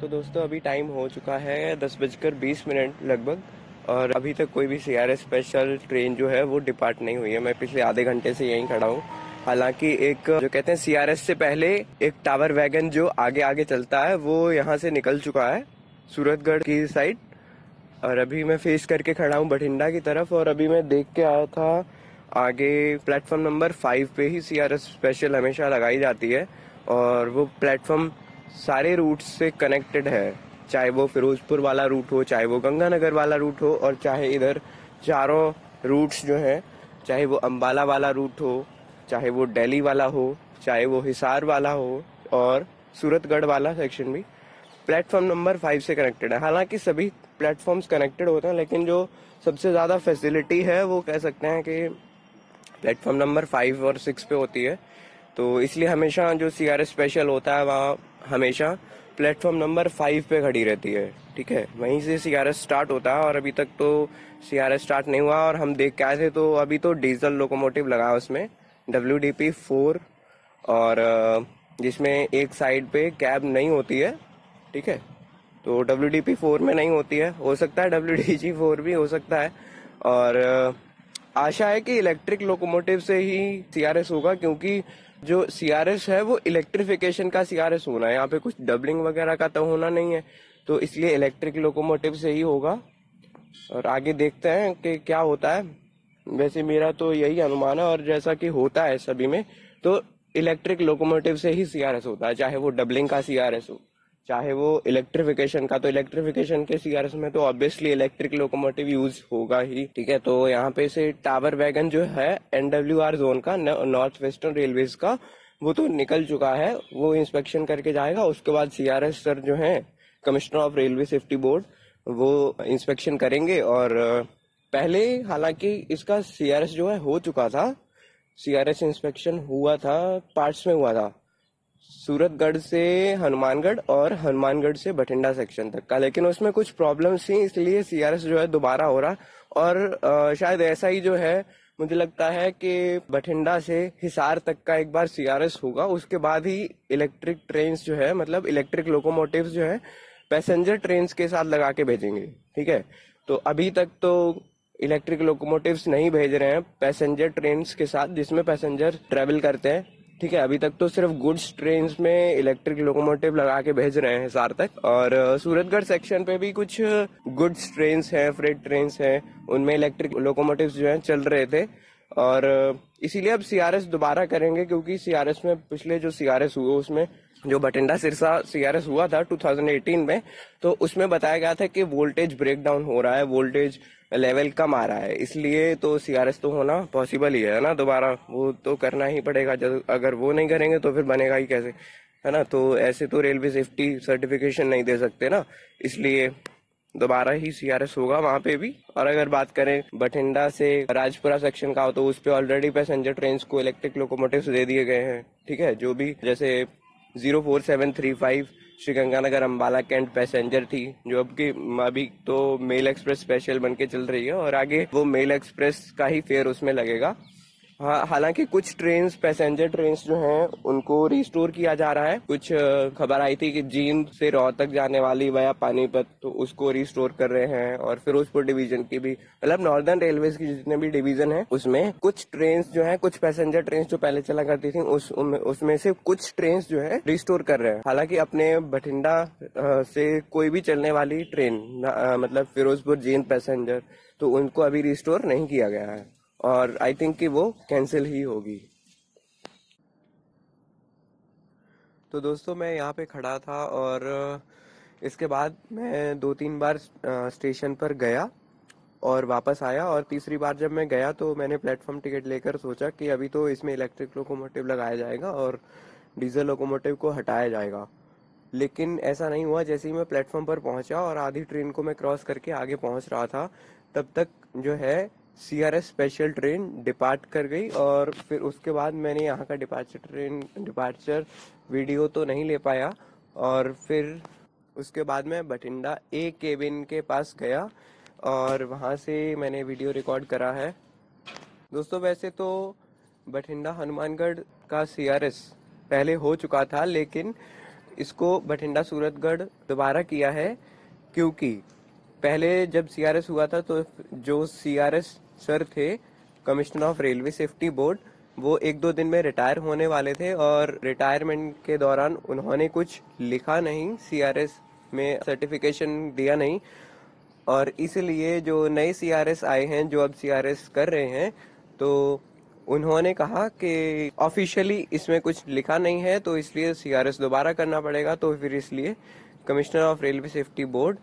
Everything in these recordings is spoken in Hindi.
तो दोस्तों अभी टाइम हो चुका है 10:20 लगभग। और अभी तक कोई भी सीआरएस स्पेशल ट्रेन जो है वो डिपार्ट नहीं हुई है। मैं पिछले आधे घंटे से यहीं खड़ा हूँ। हालांकि एक जो कहते हैं सीआरएस से पहले एक टावर वैगन जो आगे आगे चलता है वो यहाँ से निकल चुका है सूरतगढ़ की साइड। और अभी मैं फेस करके खड़ा हूँ बठिंडा की तरफ। और अभी मैं देख के आया था आगे प्लेटफॉर्म नंबर 5 पे ही सीआरएस स्पेशल हमेशा लगाई जाती है। और वो प्लेटफॉर्म सारे रूट से कनेक्टेड है, चाहे वो फिरोजपुर वाला रूट हो, चाहे वो गंगानगर वाला रूट हो, और चाहे इधर चारों रूट्स जो हैं, चाहे वो अंबाला वाला रूट हो, चाहे वो दिल्ली वाला हो, चाहे वो हिसार वाला हो, और सूरतगढ़ वाला सेक्शन भी प्लेटफॉर्म नंबर 5 से कनेक्टेड है। हालांकि सभी प्लेटफॉर्म्स कनेक्टेड होते हैं, लेकिन जो सबसे ज़्यादा फैसिलिटी है वो कह सकते हैं कि प्लेटफॉर्म नंबर 5 और 6 पे होती है। तो इसलिए हमेशा जो सीआरएस स्पेशल होता है वहाँ हमेशा प्लेटफॉर्म नंबर 5 पे खड़ी रहती है। ठीक है, वहीं से सीआरएस स्टार्ट होता है। और अभी तक तो सीआरएस स्टार्ट नहीं हुआ। और हम देख के आए थे तो अभी तो डीजल लोकोमोटिव लगा है उसमें, WDP-4। और जिसमें एक साइड पे कैब नहीं होती है। ठीक है, तो WDP-4 में नहीं होती है, हो सकता है WDG-4 भी हो सकता है। और आशा है कि इलेक्ट्रिक लोकोमोटिव से ही सीआरएस होगा, क्योंकि जो सीआरएस है वो इलेक्ट्रिफिकेशन का सीआरएस होना है। यहाँ पे कुछ डबलिंग वगैरह का तो होना नहीं है, तो इसलिए इलेक्ट्रिक लोकोमोटिव से ही होगा। और आगे देखते हैं कि क्या होता है। वैसे मेरा तो यही अनुमान है, और जैसा कि होता है सभी में, तो इलेक्ट्रिक लोकोमोटिव से ही सीआरएस होता है, चाहे वो डबलिंग का सीआरएस हो, चाहे वो इलेक्ट्रिफिकेशन का। तो इलेक्ट्रिफिकेशन के सीआरएस में तो ऑब्वियसली इलेक्ट्रिक लोकोमोटिव यूज होगा ही। ठीक है, तो यहाँ पे से टावर वैगन जो है NWR जोन का, नॉर्थ वेस्टर्न रेलवेज का, वो तो निकल चुका है, वो इंस्पेक्शन करके जाएगा। उसके बाद सीआरएस सर जो है, commissioner of railway safety board, वो इंस्पेक्शन करेंगे। और पहले हालांकि इसका सीआरएस जो है हो चुका था, सीआरएस इंस्पेक्शन हुआ था, पार्ट्स में हुआ था, सूरतगढ़ से हनुमानगढ़ और हनुमानगढ़ से बठिंडा सेक्शन तक का। लेकिन उसमें कुछ प्रॉब्लम्स थी, इसलिए सीआरएस जो है दोबारा हो रहा। और शायद ऐसा ही जो है, मुझे लगता है कि बठिंडा से हिसार तक का एक बार सीआरएस होगा। उसके बाद ही इलेक्ट्रिक ट्रेन्स जो है, मतलब इलेक्ट्रिक लोकोमोटिव्स जो है, पैसेंजर ट्रेन्स के साथ लगा के भेजेंगे। ठीक है, तो अभी तक तो इलेक्ट्रिक लोकोमोटिव्स नहीं भेज रहे हैं पैसेंजर ट्रेन्स के साथ, जिसमें पैसेंजर ट्रेवल करते हैं। ठीक है, अभी तक तो सिर्फ गुड्स ट्रेन्स में इलेक्ट्रिक लोकोमोटिव लगा के भेज रहे हैं हिसार तक। और सूरतगढ़ सेक्शन पे भी कुछ गुड्स ट्रेन्स हैं, फ्रेट ट्रेन्स हैं, उनमें इलेक्ट्रिक लोकोमोटिव्स जो हैं चल रहे थे। और इसीलिए अब सीआरएस दोबारा करेंगे, क्योंकि सीआरएस में पिछले जो सीआरएस हुए उसमें जो बठिंडा सिरसा सीआरएस हुआ था 2018 में, तो उसमें बताया गया था कि वोल्टेज ब्रेकडाउन हो रहा है, वोल्टेज लेवल कम आ रहा है। इसलिए तो सीआरएस तो होना पॉसिबल ही है ना, दोबारा वो तो करना ही पड़ेगा। जब अगर वो नहीं करेंगे तो फिर बनेगा ही कैसे, है ना। तो ऐसे तो रेलवे सेफ्टी सर्टिफिकेशन नहीं दे सकते ना, इसलिए दोबारा ही सीआरएस होगा वहां पे भी। और अगर बात करें बठिंडा से राजपुरा सेक्शन का, तो उस पे ऑलरेडी पैसेंजर ट्रेन को इलेक्ट्रिक लोकोमोटिव्स दे दिए गए हैं। ठीक है, जो भी जैसे 04735 श्रीगंगानगर अंबाला कैंट पैसेंजर थी, जो अभी तो मेल एक्सप्रेस स्पेशल बन के चल रही है, और आगे वो मेल एक्सप्रेस का ही फेयर उसमें लगेगा। हाँ, हालांकि कुछ ट्रेन्स, पैसेंजर ट्रेन्स जो हैं उनको रिस्टोर किया जा रहा है। कुछ खबर आई थी कि जींद से रोहतक जाने वाली वया पानीपत, तो उसको रिस्टोर कर रहे हैं। और फिरोजपुर डिवीजन की भी, मतलब नॉर्दर्न रेलवेज की जितने भी डिवीजन है उसमें कुछ ट्रेन्स जो है, कुछ पैसेंजर ट्रेन्स जो पहले चला करती थी उसमें से कुछ ट्रेन्स जो है रिस्टोर कर रहे हैं। हालांकि अपने बठिंडा से कोई भी चलने वाली ट्रेन, मतलब फिरोजपुर जींद पैसेंजर, तो उनको अभी रिस्टोर नहीं किया गया है, और आई थिंक कि वो कैंसिल ही होगी। तो दोस्तों मैं यहाँ पे खड़ा था, और इसके बाद मैं 2-3 बार स्टेशन पर गया और वापस आया। और तीसरी बार जब मैं गया तो मैंने प्लेटफॉर्म टिकट लेकर सोचा कि अभी तो इसमें इलेक्ट्रिक लोकोमोटिव लगाया जाएगा और डीजल लोकोमोटिव को हटाया जाएगा। लेकिन ऐसा नहीं हुआ। जैसे ही मैं प्लेटफॉर्म पर पहुंचा और आधी ट्रेन को मैं क्रॉस करके आगे पहुंच रहा था, तब तक जो है सीआरएस स्पेशल ट्रेन डिपार्ट कर गई। और फिर उसके बाद मैंने यहाँ का डिपार्चर वीडियो तो नहीं ले पाया। और फिर उसके बाद मैं बठिंडा ए केबिन के पास गया और वहाँ से मैंने वीडियो रिकॉर्ड करा है। दोस्तों वैसे तो बठिंडा हनुमानगढ़ का सीआरएस पहले हो चुका था, लेकिन इसको बठिंडा सूरतगढ़ दोबारा किया है, क्योंकि पहले जब सीआरएस हुआ था तो जो सीआरएस सर थे, commissioner of railway safety board, वो 1-2 दिन में रिटायर होने वाले थे और रिटायरमेंट के दौरान उन्होंने कुछ लिखा नहीं, सीआरएस में सर्टिफिकेशन दिया नहीं, और इसलिए जो नए सीआरएस आए हैं, जो अब सीआरएस कर रहे हैं, तो उन्होंने कहा कि ऑफिशियली इसमें कुछ लिखा नहीं है, तो इसलिए सीआरएस दोबारा करना पड़ेगा। तो फिर इसलिए commissioner of railway safety board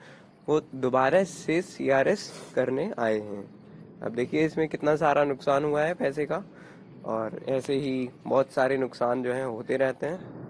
वो दोबारा से सीआरएस करने आए हैं। अब देखिए इसमें कितना सारा नुकसान हुआ है पैसे का, और ऐसे ही बहुत सारे नुकसान जो हैं होते रहते हैं।